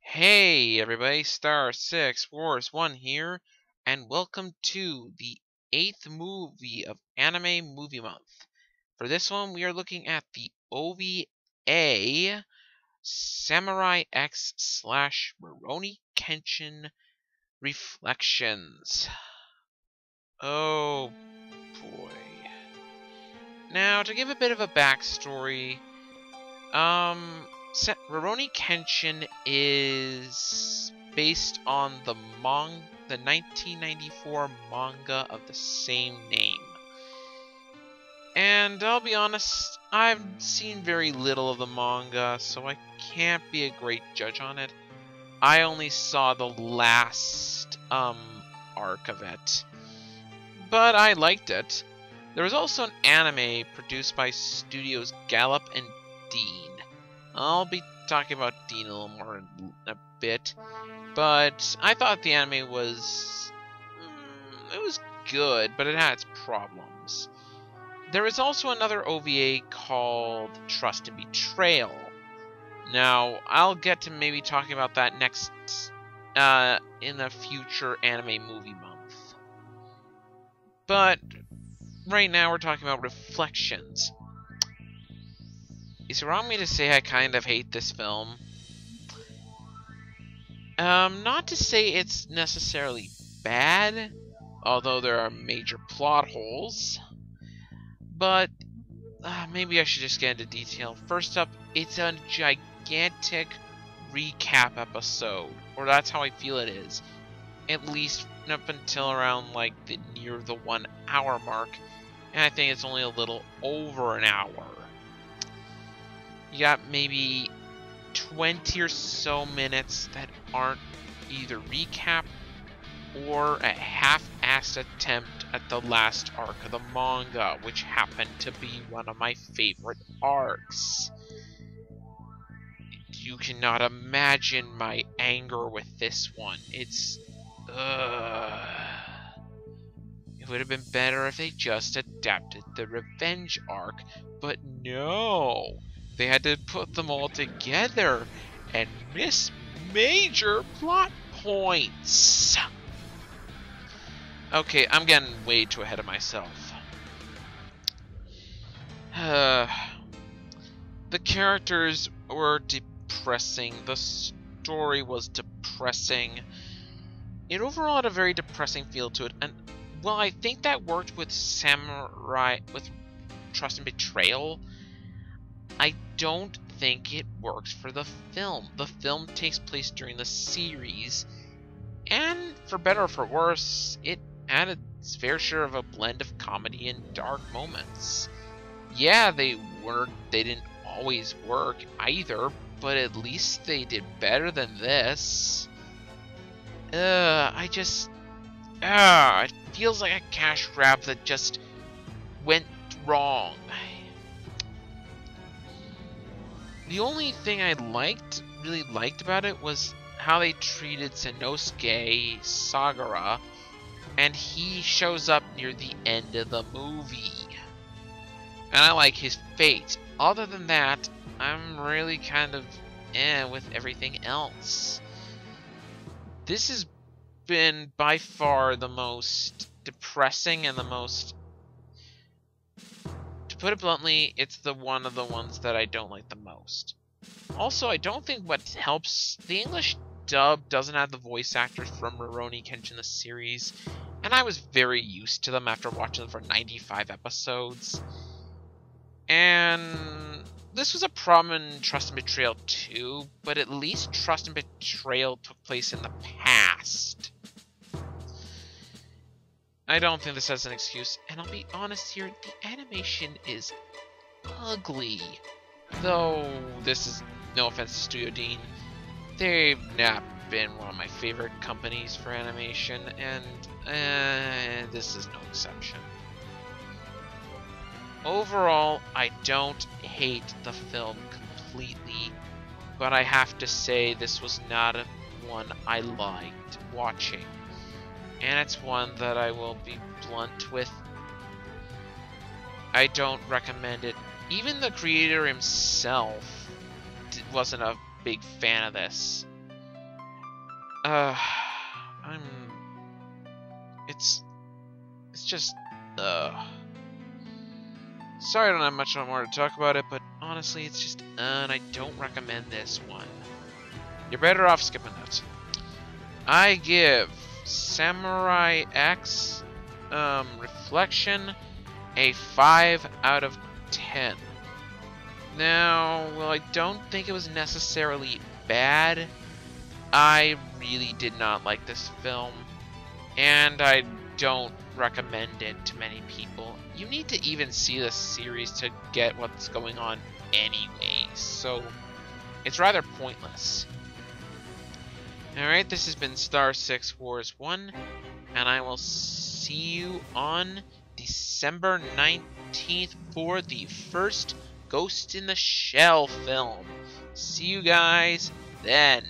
Hey everybody, Star 6 Wars 1 here, and welcome to the 8th movie of Anime Movie Month. For this one, we are looking at the OVA Samurai X / Rurouni Kenshin Reflections. Oh boy. Now, to give a bit of a backstory, Rurouni Kenshin is based on the 1994 manga of the same name. And I'll be honest, I've seen very little of the manga, so I can't be a great judge on it. I only saw the last arc of it, but I liked it. There was also an anime produced by Studios Gallop and Dean. I'll be talking about Dean a little more in a bit, but I thought the anime was it was good, but it had its problems. There is also another OVA called Trust and Betrayal. Now, I'll get to maybe talking about that next in a future anime movie month. But right now we're talking about Reflections. Is it wrong me to say I kind of hate this film? Not to say it's necessarily bad, although there are major plot holes, but maybe I should just get into detail. First up, it's a gigantic recap episode, or that's how I feel it is, at least up until around like near the 1 hour mark, and I think it's only a little over an hour. You got maybe 20 or so minutes that aren't either recap or a half-assed attempt at the last arc of the manga, which happened to be one of my favorite arcs. You cannot imagine my anger with this one. It would have been better if they just adapted the revenge arc, but no! They had to put them all together and miss major plot points. Okay, I'm getting way too ahead of myself. The characters were depressing. The story was depressing. It overall had a very depressing feel to it, and well, I think that worked with Trust and Betrayal. I don't think it works for the film. The film takes place during the series, and for better or for worse, it had its fair share of a blend of comedy and dark moments. Yeah, they didn't always work either, but at least they did better than this. It feels like a cash grab that just went wrong. The only thing I really liked about it was how they treated Sanosuke Sagara, and he shows up near the end of the movie. And I like his fate. Other than that, I'm really kind of with everything else. This has been by far the most depressing and the most... To put it bluntly, it's one of the ones that I don't like the most. Also, I don't think what helps, the English dub doesn't have the voice actors from Rurouni Kenshin the series, and I was very used to them after watching them for 95 episodes. And this was a problem in Trust and Betrayal too, but at least Trust and Betrayal took place in the past. I don't think this has an excuse, and I'll be honest here, the animation is ugly. Though, this is no offense to Studio Dean, they've not been one of my favorite companies for animation, and this is no exception. Overall, I don't hate the film completely, but I have to say this was not one I liked watching. And it's one that I will be blunt with. I don't recommend it. Even the creator himself wasn't a big fan of this. I'm... It's just, sorry I don't have much more to talk about it, but honestly, it's just, and I don't recommend this one. You're better off skipping it. I give Samurai X, Reflection a 5 out of 10. Now, well, I don't think it was necessarily bad. I really did not like this film, and I don't recommend it to many people. You need to even see the series to get what's going on anyway, so it's rather pointless. Alright, this has been Star 6 Wars 1, and I will see you on December 19th for the first Ghost in the Shell film. See you guys then.